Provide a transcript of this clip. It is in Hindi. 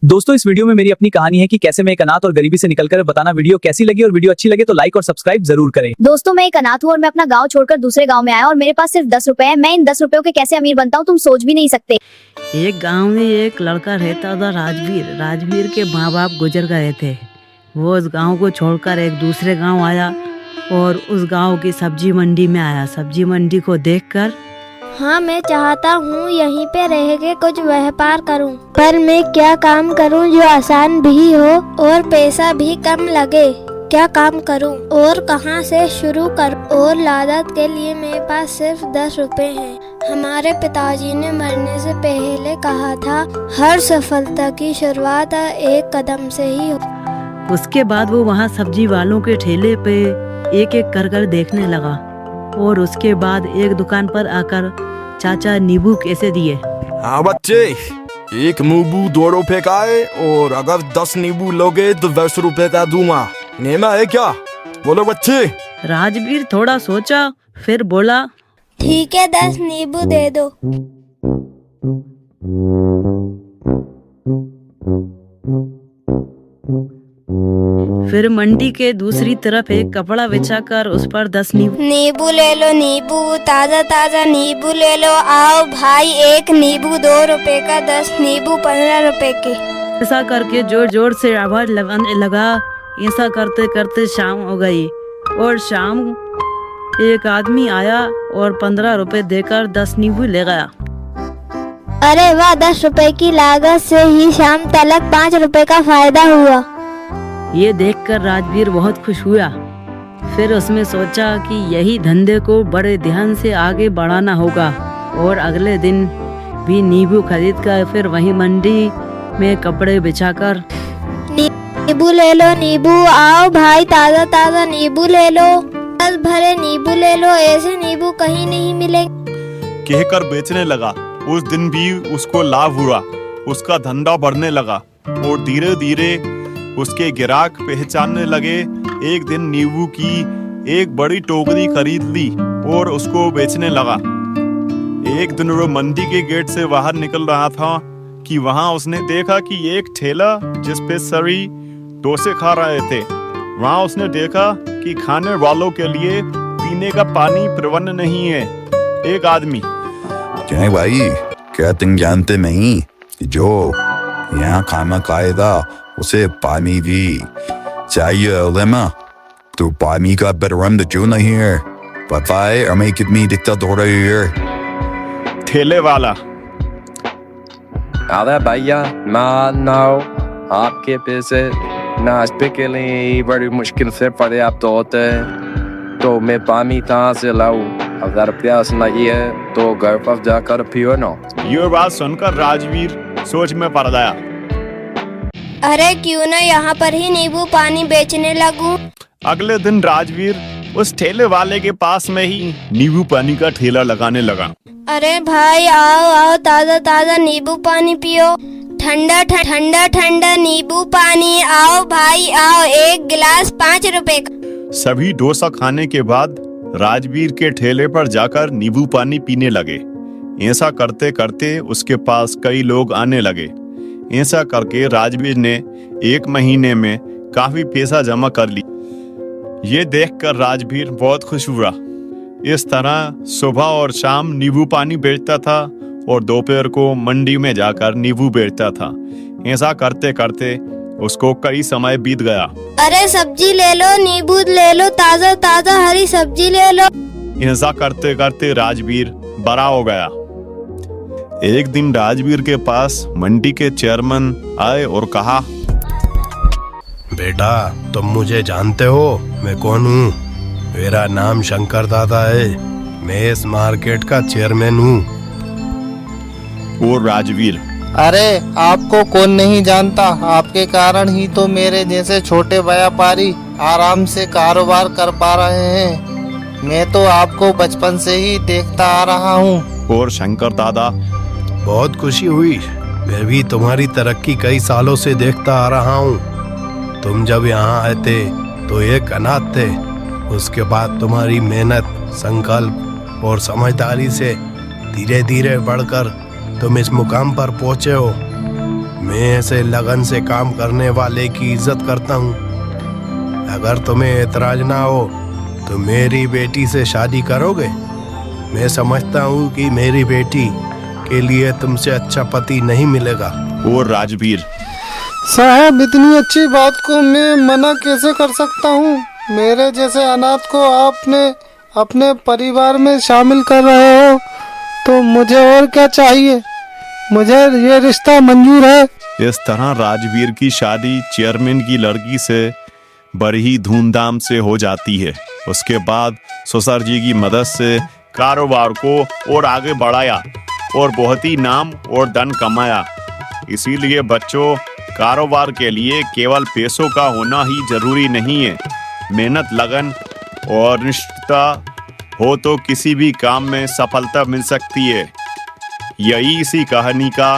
दोस्तों इस वीडियो में मेरी अपनी कहानी है कि कैसे मैं एक अनाथ और गरीबी से निकलकर बताना। वीडियो कैसी लगी और वीडियो अच्छी लगे तो लाइक और सब्सक्राइब जरूर करें। दोस्तों मैं एक अनाथ हूँ और मैं अपना गांव छोड़कर दूसरे गांव में आया और मेरे पास सिर्फ 10 रुपए है। मैं इन 10 रुपयों के कैसे अमीर बनता हूँ तुम सोच भी नहीं सकते। एक गांव में एक लड़का रहता था राजवीर। राजवीर के माँ बाप गुजर गए थे। वो उस गांव को छोड़कर एक दूसरे गांव आया और उस गांव की सब्जी मंडी में आया। सब्जी मंडी को देखकर हाँ, मैं चाहता हूँ यहीं पे रह के कुछ व्यापार करूँ, पर मैं क्या काम करूँ जो आसान भी हो और पैसा भी कम लगे। क्या काम करूँ और कहाँ से शुरू करूँ? और लागत के लिए मेरे पास सिर्फ 10 रुपए हैं। हमारे पिताजी ने मरने से पहले कहा था, हर सफलता की शुरुआत एक कदम से ही हो। उसके बाद वो वहाँ सब्जी वालों के ठेले पे एक एक कर देखने लगा और उसके बाद एक दुकान पर आकर चाचा नींबू कैसे दिए। हाँ बच्चे, एक नींबू 2 रुपए का है और अगर 10 नींबू लोगे तो 10 रुपए का दूंगा। नेमा है क्या? बोलो बच्चे। राजवीर थोड़ा सोचा फिर बोला, ठीक है, 10 नींबू दे दो। फिर मंडी के दूसरी तरफ एक कपड़ा बिछाकर उस पर 10 नींबू ले लो, नींबू ताजा ताजा नींबू ले लो। आओ भाई, एक नींबू 2 रुपए का, 10 नींबू 15 रुपए के। ऐसा करके जोर जोर से आवाज लगाने लगा। ऐसा करते करते शाम हो गई और शाम एक आदमी आया और 15 रुपए देकर 10 नींबू ले गया। अरे वाह, 10 रुपए की लागत से ही शाम तक 5 रुपए का फायदा हुआ। ये देखकर राजवीर बहुत खुश हुआ। फिर उसने सोचा कि यही धंधे को बड़े ध्यान से आगे बढ़ाना होगा और अगले दिन भी नींबू खरीद कर फिर वही मंडी में कपड़े बिछाकर नींबू ले लो, नींबू आओ भाई, ताजा ताजा नींबू ले लो, रस भरे नींबू ले लो, ऐसे नींबू कहीं नहीं मिलेंगे। कहकर बेचने लगा। उस दिन भी उसको लाभ हुआ। उसका धंधा बढ़ने लगा और धीरे धीरे उसके ग्राहक पहचानने लगे। एक दिन नींबू की एक बड़ी टोकरी खरीद ली और उसको बेचने लगा। एक दिन वो मंडी के गेट से बाहर निकल रहा था कि वहां उसने देखा कि एक ठेला जिस पे सभी डोसे खा रहे थे, वहां उसने देखा कि खाने वालों के लिए पीने का पानी प्रबंध नहीं है। एक आदमी, क्या भाई, क्या तुम जानते नहीं कि जो यहाँ खाना खाएगा उसे पानी भी चाहिए? लेमा, तू पानी का प्रबंध क्यों नहीं है? पता है हमें कितनी दिक्कत हो रही है? ठेले वाला, अरे भैया, आपके पैसे नाश्ते के लिए बड़ी मुश्किल से पर्याप्त होते हैं, तो मैं पानी कहाँ से लाऊं? अगर प्यास लगी है तो घर पर जाकर पियो ना। ये बात सुनकर राजवीर सोच में पड़ गया। अरे क्यों ना यहाँ पर ही नींबू पानी बेचने लगूं। अगले दिन राजवीर उस ठेले वाले के पास में ही नींबू पानी का ठेला लगाने लगा। अरे भाई आओ आओ, ताजा ताजा नींबू पानी पियो, ठंडा ठंडा ठंडा नींबू पानी। आओ भाई आओ, एक गिलास 5 रुपए का। सभी डोसा खाने के बाद राजवीर के ठेले पर जाकर नींबू पानी पीने लगे। ऐसा करते करते उसके पास कई लोग आने लगे। ऐसा करके राजवीर ने 1 महीने में काफी पैसा जमा कर ली। ये देखकर राजवीर बहुत खुश हुआ। इस तरह सुबह और शाम नींबू पानी बेचता था और दोपहर को मंडी में जाकर नींबू बेचता था। ऐसा करते करते उसको कई समय बीत गया। अरे सब्जी ले लो, नींबू ले लो, ताजा ताजा हरी सब्जी ले लो। ऐसा करते करते राजवीर बड़ा हो गया। एक दिन राजवीर के पास मंडी के चेयरमैन आए और कहा, बेटा, तुम मुझे जानते हो मैं कौन हूँ? मेरा नाम शंकर दादा है। मैं इस मार्केट का चेयरमैन हूँ। और राजवीर, अरे आपको कौन नहीं जानता, आपके कारण ही तो मेरे जैसे छोटे व्यापारी आराम से कारोबार कर पा रहे हैं। मैं तो आपको बचपन से ही देखता आ रहा हूँ। और शंकर दादा, बहुत खुशी हुई। मैं भी तुम्हारी तरक्की कई सालों से देखता आ रहा हूँ। तुम जब यहाँ आए थे तो एक अनाथ थे। उसके बाद तुम्हारी मेहनत, संकल्प और समझदारी से धीरे धीरे बढ़कर तुम इस मुकाम पर पहुँचे हो। मैं ऐसे लगन से काम करने वाले की इज्जत करता हूँ। अगर तुम्हें एतराज ना हो तो मेरी बेटी से शादी करोगे? मैं समझता हूँ कि मेरी बेटी के लिए तुमसे अच्छा पति नहीं मिलेगा। और राजवीर, साहब, इतनी अच्छी बात को मैं मना कैसे कर सकता हूँ? मेरे जैसे अनाथ को आपने अपने परिवार में शामिल कर रहे हो तो मुझे और क्या चाहिए? मुझे ये रिश्ता मंजूर है। इस तरह राजवीर की शादी चेयरमैन की लड़की से बड़ी ही धूमधाम से हो जाती है। उसके बाद ससुर जी की मदद से कारोबार को और आगे बढ़ाया और बहुत ही नाम और धन कमाया। इसीलिए बच्चों, कारोबार के लिए केवल पैसों का होना ही जरूरी नहीं है। मेहनत, लगन और निष्ठा हो तो किसी भी काम में सफलता मिल सकती है। यही इसी कहानी का